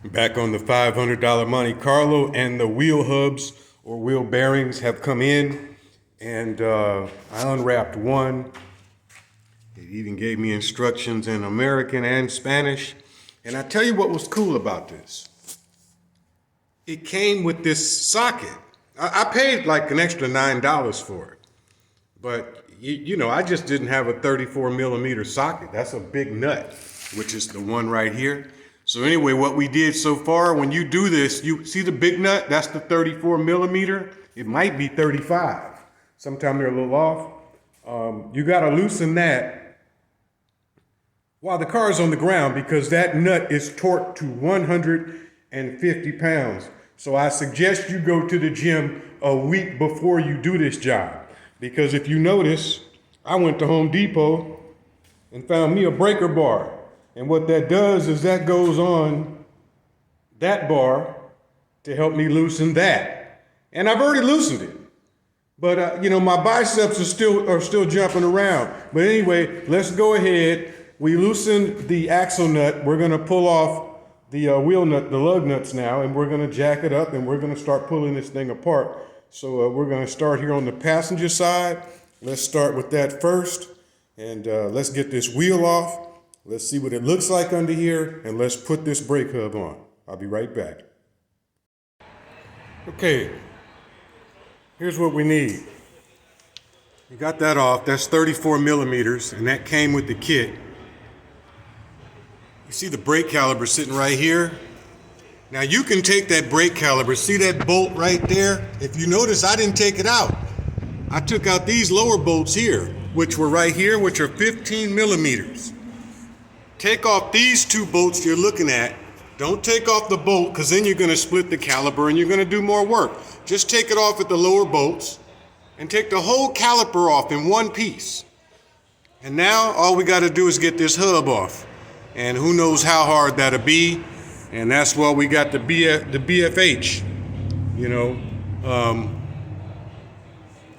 Back on the $500 Monte Carlo, and the wheel hubs or wheel bearings have come in, and I unwrapped one. It even gave me instructions in American and Spanish. And I tell you what was cool about this. It came with this socket. I paid like an extra $9 for it. But you know, I just didn't have a 34 millimeter socket. That's a big nut, which is the one right here. So anyway, what we did so far, when you do this, you see the big nut? That's the 34 millimeter. It might be 35. Sometimes they're a little off. You gotta loosen that while the car is on the ground, because that nut is torqued to 150 pounds. So I suggest you go to the gym a week before you do this job. Because if you notice, I went to Home Depot and found me a breaker bar. And what that does is that goes on that bar to help me loosen that. And I've already loosened it. But you know, my biceps are still jumping around. But anyway, let's go ahead. We loosened the axle nut. We're gonna pull off the wheel nut, the lug nuts now, and we're gonna jack it up, and we're gonna start pulling this thing apart. So we're gonna start here on the passenger side. Let's start with that first, and let's get this wheel off. Let's see what it looks like under here, and let's put this brake hub on. I'll be right back. Okay, here's what we need. You got that off, that's 34 millimeters, and that came with the kit. You see the brake caliper sitting right here? Now you can take that brake caliper, see that bolt right there? If you notice, I didn't take it out. I took out these lower bolts here, which were right here, which are 15 millimeters. Take off these two bolts you're looking at. Don't take off the bolt, because then you're gonna split the caliper and you're gonna do more work. Just take it off at the lower bolts and take the whole caliper off in one piece. And now all we gotta do is get this hub off. And who knows how hard that'll be. And that's why we got the BFH, you know.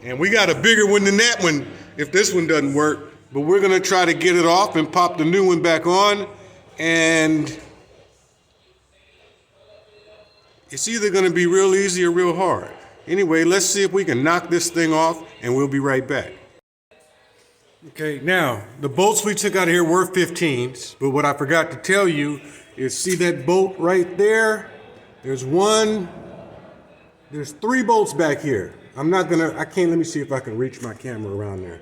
And we got a bigger one than that one if this one doesn't work. But we're gonna try to get it off and pop the new one back on. And it's either gonna be real easy or real hard. Anyway, let's see if we can knock this thing off, and we'll be right back. Okay, now, the bolts we took out of here were 15s, but what I forgot to tell you is, see that bolt right there? There's three bolts back here. Let me see if I can reach my camera around there.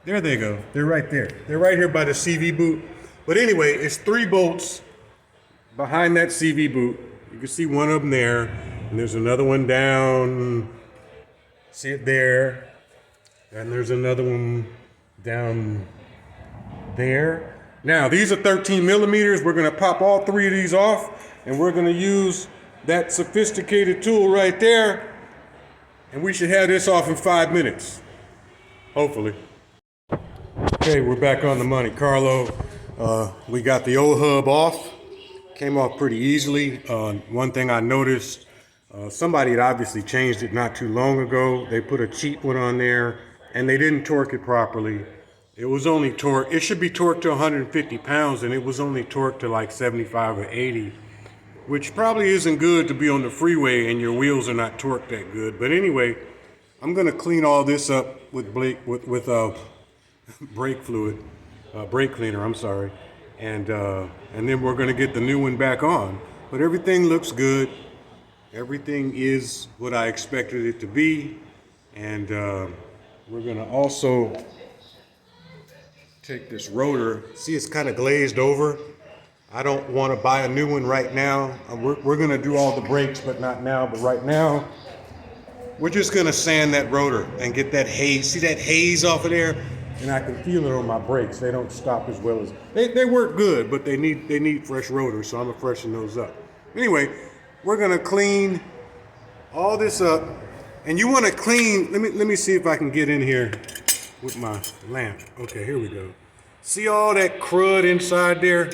There they go. They're right there. They're right here by the CV boot. But anyway, it's three bolts behind that CV boot. You can see one of them there, and there's another one down. See it there. And there's another one down there. Now, these are 13 millimeters. We're gonna pop all three of these off, and we're gonna use that sophisticated tool right there, and we should have this off in 5 minutes, hopefully. Okay, we're back on the Monte Carlo. We got the old hub off. Came off pretty easily. One thing I noticed, somebody had obviously changed it not too long ago. They put a cheap one on there, and they didn't torque it properly. It was only torqued, it should be torqued to 150 pounds, and it was only torqued to like 75 or 80, which probably isn't good to be on the freeway and your wheels are not torqued that good. But anyway, I'm gonna clean all this up with brake fluid, brake cleaner, I'm sorry. And then we're gonna get the new one back on. But everything looks good. Everything is what I expected it to be. And we're gonna also take this rotor. See, it's kind of glazed over. I don't wanna buy a new one right now. We're gonna do all the brakes, but not now. But right now, we're just gonna sand that rotor and get that haze. See that haze off of there? And I can feel it on my brakes. They don't stop as well as, they work good, but they need fresh rotors, so I'm gonna freshen those up. Anyway, we're gonna clean all this up. And you wanna clean, let me see if I can get in here with my lamp. Okay, here we go. See all that crud inside there?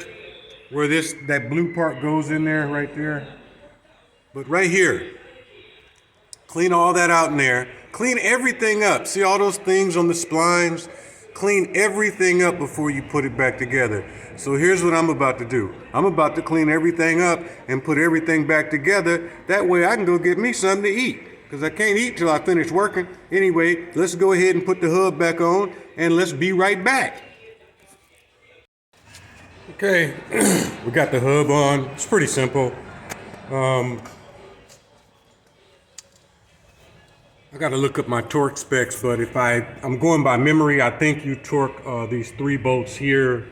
Where that blue part goes in there, right there? But right here, Clean all that out in there. Clean everything up. See all those things on the splines? Clean everything up before you put it back together. So here's what I'm about to do. I'm about to clean everything up and put everything back together. That way I can go get me something to eat, because I can't eat till I finish working. Anyway, let's go ahead and put the hub back on, and let's be right back. Okay, we got the hub on. It's pretty simple. I got to look up my torque specs, but if I'm going by memory, I think you torque these 3 bolts here.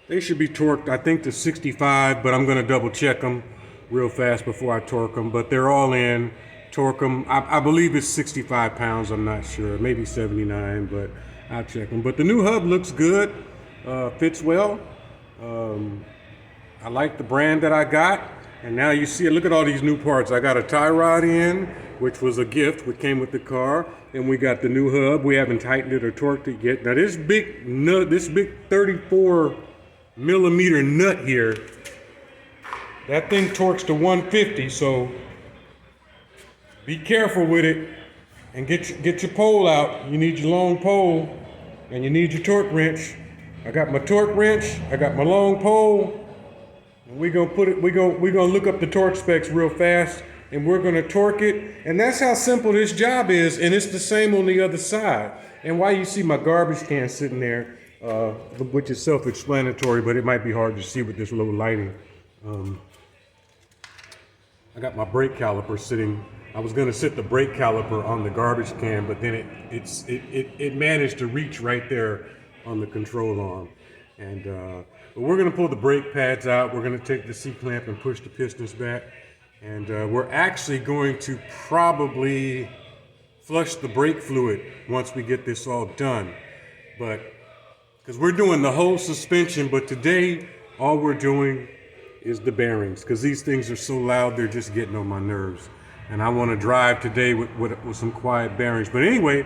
They should be torqued, I think, to 65, but I'm going to double check them real fast before I torque them. But they're all in. Torque them. I believe it's 65 pounds. I'm not sure. Maybe 79, but I'll check them. But the new hub looks good. Fits well. I like the brand that I got. And now you see it. Look at all these new parts. I got a tie rod in, which was a gift, which came with the car. And we got the new hub. We haven't tightened it or torqued it yet. Now this big nut, this big 34 millimeter nut here, that thing torques to 150. So be careful with it, and get your pole out. You need your long pole, and you need your torque wrench. I got my torque wrench. I got my long pole. And we're gonna look up the torque specs real fast, and we're gonna torque it. And that's how simple this job is, and it's the same on the other side. And why you see my garbage can sitting there, which is self-explanatory, but it might be hard to see with this low lighting. I got my brake caliper sitting. I was gonna sit the brake caliper on the garbage can, but then it managed to reach right there on the control arm. And but we're gonna pull the brake pads out. We're gonna take the C-clamp and push the pistons back. And we're actually going to probably flush the brake fluid once we get this all done. But, because we're doing the whole suspension, but today all we're doing is the bearings, because these things are so loud, they're just getting on my nerves. And I want to drive today with some quiet bearings. But anyway,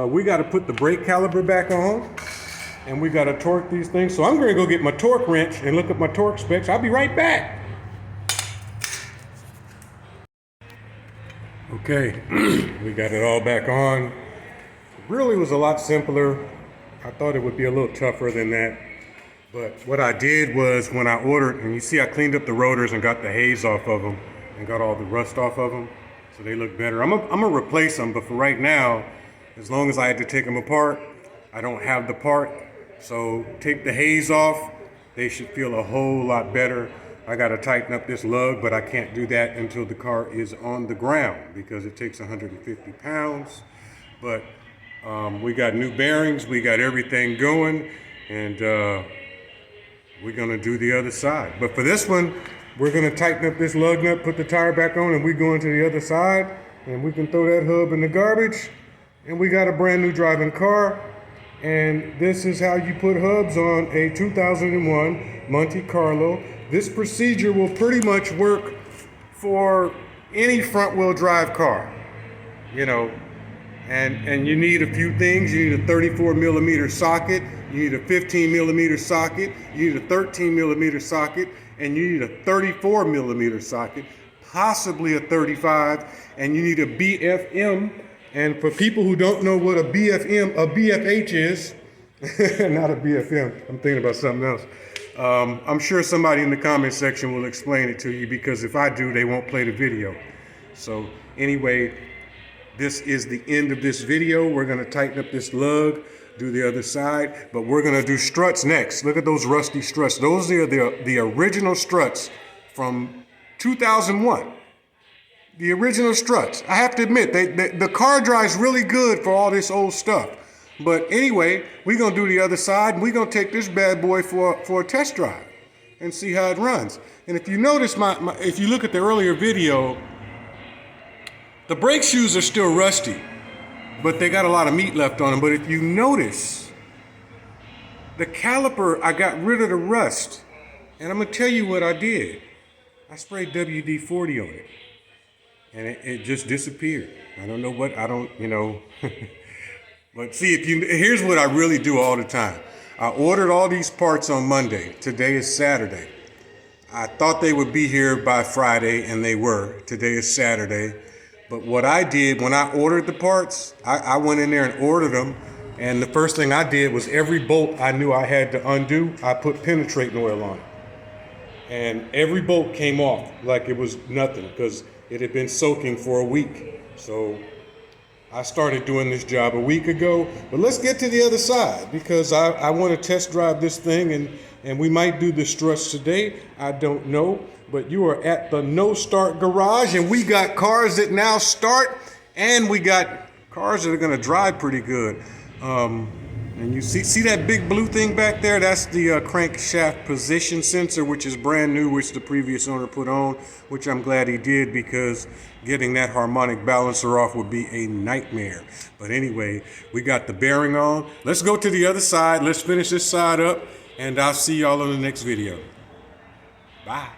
we got to put the brake caliper back on, and we got to torque these things. So I'm going to go get my torque wrench and look at my torque specs. I'll be right back. Okay, we got it all back on. It really was a lot simpler. I thought it would be a little tougher than that. But what I did was, when I ordered, and you see I cleaned up the rotors and got the haze off of them and got all the rust off of them, so they look better. I'm gonna replace them, but for right now, as long as I had to take them apart, I don't have the part. So take the haze off, they should feel a whole lot better. I gotta tighten up this lug, but I can't do that until the car is on the ground, because it takes 150 pounds. But we got new bearings, we got everything going, and we're gonna do the other side. But for this one, we're gonna tighten up this lug nut, put the tire back on, and we go into the other side, and we can throw that hub in the garbage, and we got a brand new driving car. And this is how you put hubs on a 2001 Monte Carlo. This procedure will pretty much work for any front wheel drive car, you know. And you need a few things. You need a 34 millimeter socket, you need a 15 millimeter socket, you need a 13 millimeter socket, and you need a 34 millimeter socket, possibly a 35, and you need a BFM. And for people who don't know what a BFH is, not a BFM, I'm thinking about something else. I'm sure somebody in the comment section will explain it to you, because if I do, they won't play the video. So anyway, this is the end of this video. We're gonna tighten up this lug, do the other side, but we're gonna do struts next. Look at those rusty struts. Those are the original struts from 2001. The original struts. I have to admit, the car drives really good for all this old stuff. But anyway, we're gonna do the other side, and we're gonna take this bad boy for a test drive and see how it runs. And if you notice if you look at the earlier video, the brake shoes are still rusty, but they got a lot of meat left on them. But if you notice, the caliper, I got rid of the rust. And I'm gonna tell you what I did. I sprayed WD-40 on it, and it just disappeared. I don't know what, you know. But see, here's what I really do all the time. I ordered all these parts on Monday. Today is Saturday. I thought they would be here by Friday, and they were. Today is Saturday. But what I did when I ordered the parts, I went in there and ordered them. And the first thing I did was every bolt I knew I had to undo, I put penetrating oil on it. And every bolt came off like it was nothing because it had been soaking for a week. So I started doing this job a week ago. But let's get to the other side because I want to test drive this thing and we might do the struts today. I don't know. But you are at the No Start Garage and we got cars that now start and we got cars that are going to drive pretty good. And you see that big blue thing back there? That's the crankshaft position sensor, which is brand new, which the previous owner put on, which I'm glad he did because getting that harmonic balancer off would be a nightmare. But anyway, we got the bearing on. Let's go to the other side. Let's finish this side up, and I'll see y'all in the next video. Bye.